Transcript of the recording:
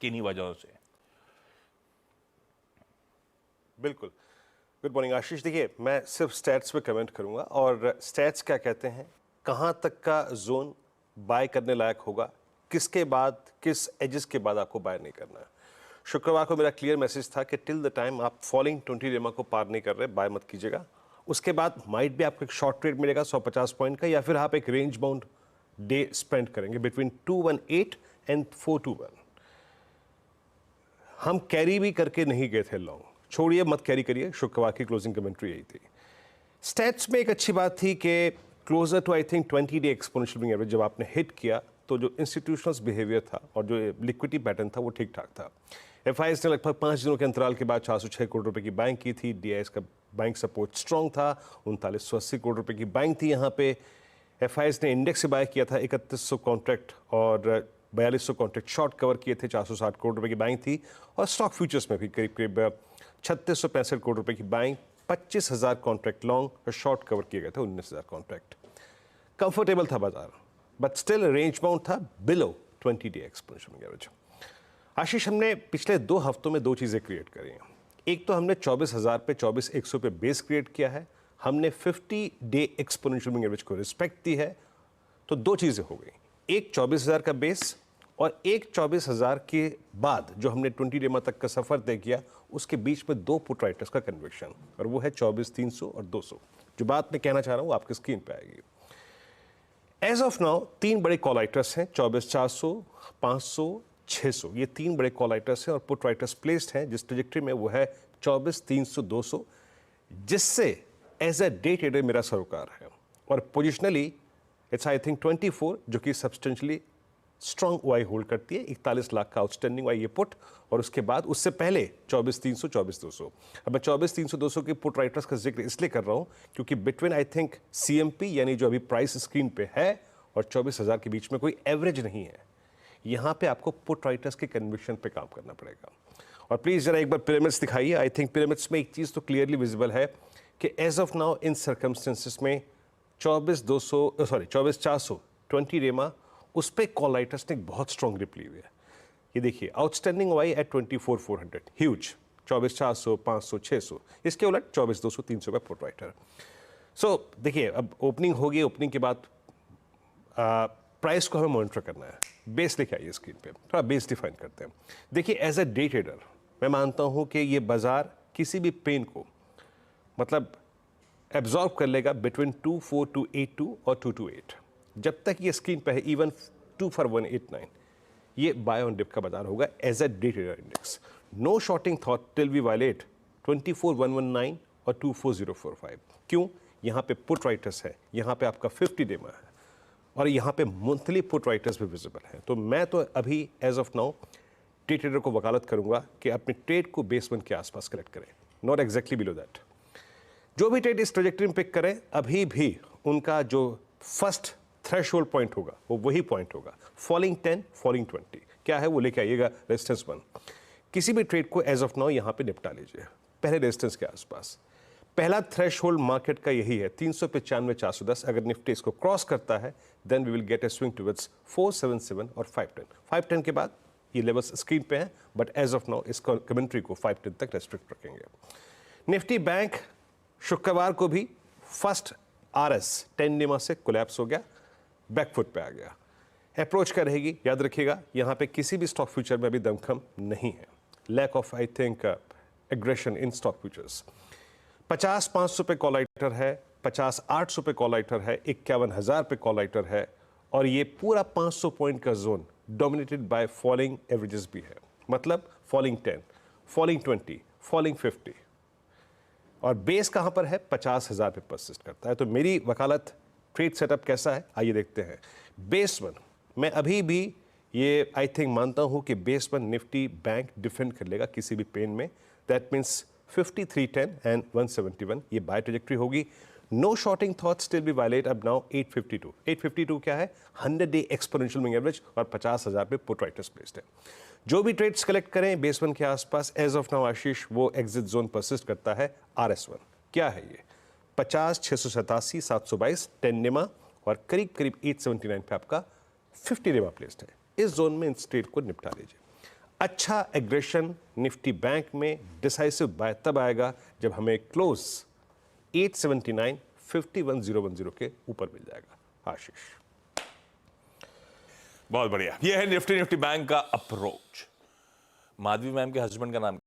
किन्हीं वजहों से। बिल्कुल। गुड मॉर्निंग आशीष। देखिए, मैं सिर्फ स्टैट्स पे कमेंट करूंगा और स्टैट्स क्या कहते हैं, कहां तक का जोन बाय करने लायक होगा, किसके बाद, किस एजेस के बाद आपको बाय नहीं करना है। शुक्रवार को मेरा क्लियर मैसेज था कि टिल द टाइम आप फॉलिंग 20 रेमा को पार नहीं कर रहे, बाय मत कीजिएगा। उसके बाद माइट भी आपको एक शॉर्ट ट्रेड मिलेगा 150 पॉइंट का, या फिर आप एक रेंज बाउंड डे स्पेंड करेंगे बिटवीन 218 एंड 421। हम कैरी भी करके नहीं गए थे लॉन्ग, छोड़िए मत कैरी करिए। शुक्रवार की क्लोजिंग कमेंट्री यही थी। स्टैट्स में एक अच्छी बात थी कि closer to I think 20 day exponential moving average जब आपने हिट किया तो जो इंस्टीट्यूशनल बिहेवियर था और जो लिक्विडिटी पैटर्न था वो ठीक ठाक था। एफआईएस ने लगभग 5 दिनों के अंतराल के बाद 406 करोड़ रुपए की बाइंग की थी। डीआईएस का बाइंग सपोर्ट स्ट्रॉन्ग था, 3980 करोड़ रुपए की बाइंग थी। यहाँ पे एफआईएस ने इंडेक्स से बाय किया था 3100 कॉन्ट्रैक्ट और 4200 कॉन्ट्रैक्ट शॉर्ट कवर किए थे, 460 करोड़ रुपए की बाइंग थी। और स्टॉक फ्यूचर्स में भी करीब करीब 3665 करोड़ रुपए की बाइंग, 25,000 कॉन्ट्रैक्ट लॉन्ग और शॉर्ट कवर किए गए थे, 19,000 कॉन्ट्रैक्ट। कंफर्टेबल था बाजार, बट स्टिल रेंज बाउंड था below 20 day exponential moving average. Ashish, हमने पिछले 2 हफ्तों में 2 चीज़ें क्रिएट करी हैं। एक तो हमने 24,000 पे 24,100 पे बेस क्रिएट किया है, हमने 50 डे एक्सपोनेंशियल मूविंग एवरेज को रिस्पेक्ट दी है। तो 2 चीज़ें हो गई, एक 24,000 का बेस और एक 24,000 के बाद जो हमने 20 डेमा तक का सफ़र तय किया, उसके बीच में 2 पुट राइटर्स का कन्विक्शन, और वो है 24,300 और 200। जो बात मैं कहना चाह रहा हूँ आपकी स्क्रीन पे आएगी। एज ऑफ नाउ 3 बड़े कॉल राइटर्स हैं, 24,400, 500, 600। ये 3 बड़े कॉल राइटर्स हैं और पुट राइटर्स प्लेस्ड हैं जिस ट्रेजेक्टरी में, वो है 24,300, 200, जिससे एज ए डे ट्रेडर मेरा सरोकार है। और पोजिशनली इट्स आई थिंक 24, जो कि सब्सटेंशियली स्ट्रॉन्ग वाई होल्ड करती है। 41 लाख का आउटस्टैंडिंग वाई ये पुट, और उसके बाद उससे पहले 24,300, 24,200। अब मैं 24,300, 200 के पुट राइटर्स का जिक्र इसलिए कर रहा हूँ क्योंकि बिटवीन आई थिंक सीएमपी यानी जो अभी प्राइस स्क्रीन पे है और 24,000 के बीच में कोई एवरेज नहीं है। यहाँ पे आपको पुट राइटर्स के कन्विक्शन पे काम करना पड़ेगा। और प्लीज़ ज़रा एक बार पिरामिड्स दिखाइए। आई थिंक पिरामिड्स में एक चीज़ तो क्लियरली विजिबल है कि as of now in circumstances में 24,400 20 रेमा, उस पर कॉल राइटर्स ने बहुत स्ट्रॉन्ग ग्रिप ली हुई है। ये देखिए, आउटस्टैंडिंग वाई एट 24,400, ह्यूज। 24,400, 500, 600, इसके उलट 24,200, 300 पे पुट राइटर। सो देखिए, अब ओपनिंग होगी, ओपनिंग के बाद प्राइस को हमें मॉनिटर करना है। बेस लेके आइए स्क्रीन पे, थोड़ा बेस डिफाइन करते हैं। देखिए, एज ए डे ट्रेडर मैं मानता हूँ कि ये बाजार किसी भी पेन को मतलब एब्जॉर्ब कर लेगा बिटवीन 24,282 और 228। जब तक ये स्क्रीन पे है, इवन 24,189, ये बाय ऑन डिप का बाजार होगा as a day trader index. No shorting thought till we violate 24,119 और 24,045। क्यों? यहाँ पे पुट राइटर्स है, यहाँ पे आपका 50 डेमा है, और यहाँ पे मंथली पुट राइटर्स भी विजिबल हैं। तो मैं तो अभी as of now day trader को वकालत करूंगा कि अपने ट्रेड को बेस 1 के आसपास कलेक्ट करें, नॉट एग्जैक्टली बिलो दैट। जो भी ट्रेड इस ट्रेजेक्टरी में पिक करें, अभी भी उनका जो फर्स्ट थ्रेशोल्ड पॉइंट होगा वो वही पॉइंट होगा, फॉलिंग 10, फॉलिंग 20। क्या है वो लेके आइएगा, रेजिस्टेंस 1। किसी भी ट्रेड को एज ऑफ नाउ यहाँ पे निपटा लीजिए पहले रेजिस्टेंस के आसपास। पहला थ्रेशोल्ड मार्केट का यही है 395, 410। अगर निफ्टी इसको क्रॉस करता है then we will get a swing towards 477 और 510। 510 के बाद ये लेवल्स स्क्रीन पे हैं, बट एज ऑफ नाउ इस कमेंट्री को 510 तक रेस्ट्रिक्ट रखेंगे। निफ्टी बैंक शुक्रवार को भी फर्स्ट आरएस 10 डेमा से कोलैप्स हो गया, बैकफुट पे आ गया। अप्रोच क्या रहेगी, याद रखिएगा, यहाँ पे किसी भी स्टॉक फ्यूचर में अभी दमखम नहीं है। Lack of I think aggression in stock futures. 50,500 पे कॉल राइटर है, 50,800 पे कॉल राइटर है, 51,000 पे कॉल राइटर है, और ये पूरा 500 पॉइंट का zone dominated by fouling averages भी है। मतलब फॉलिंग 10, फॉलिंग 20, फॉलिंग 50, और बेस कहाँ पर है, 50,000 पे परसिस्ट करता है। तो मेरी वकालत ट्रेड सेटअप कैसा है, आइए देखते हैं। बेस 1 मैं अभी भी ये आई थिंक मानता हूँ कि बेस 1 निफ्टी बैंक डिफेंड कर लेगा किसी भी पेन में। दैट मीन्स 5310 एंड 171 ये बाय ट्रेजेक्टरी होगी। No shorting thoughts till we violate अब नाउ 852। 852 क्या है, 100 डे एक्सपोनेंशियल मूविंग एवरेज, और 50,000 पे पुट राइटर्स प्लेस्ड है। जो भी ट्रेड्स कलेक्ट करें बेस 1 के आसपास, एज ऑफ नाउ आशीष वो एग्जिट जोन परसिस्ट करता है। RS1 क्या है ये, 50, 687, 722 10 डेमा, और करीब करीब 879 पे आपका 50 डेमा प्लेस्ड है। इस जोन में इन ट्रेड को निपटा लीजिए। अच्छा एग्रेशन निफ्टी बैंक में डिसाइसिव बाय तब आएगा जब हमें क्लोज 879 51010 के ऊपर मिल जाएगा। आशीष, बहुत बढ़िया। ये है निफ्टी बैंक का अप्रोच। माधवी मैम के हस्बैंड का नाम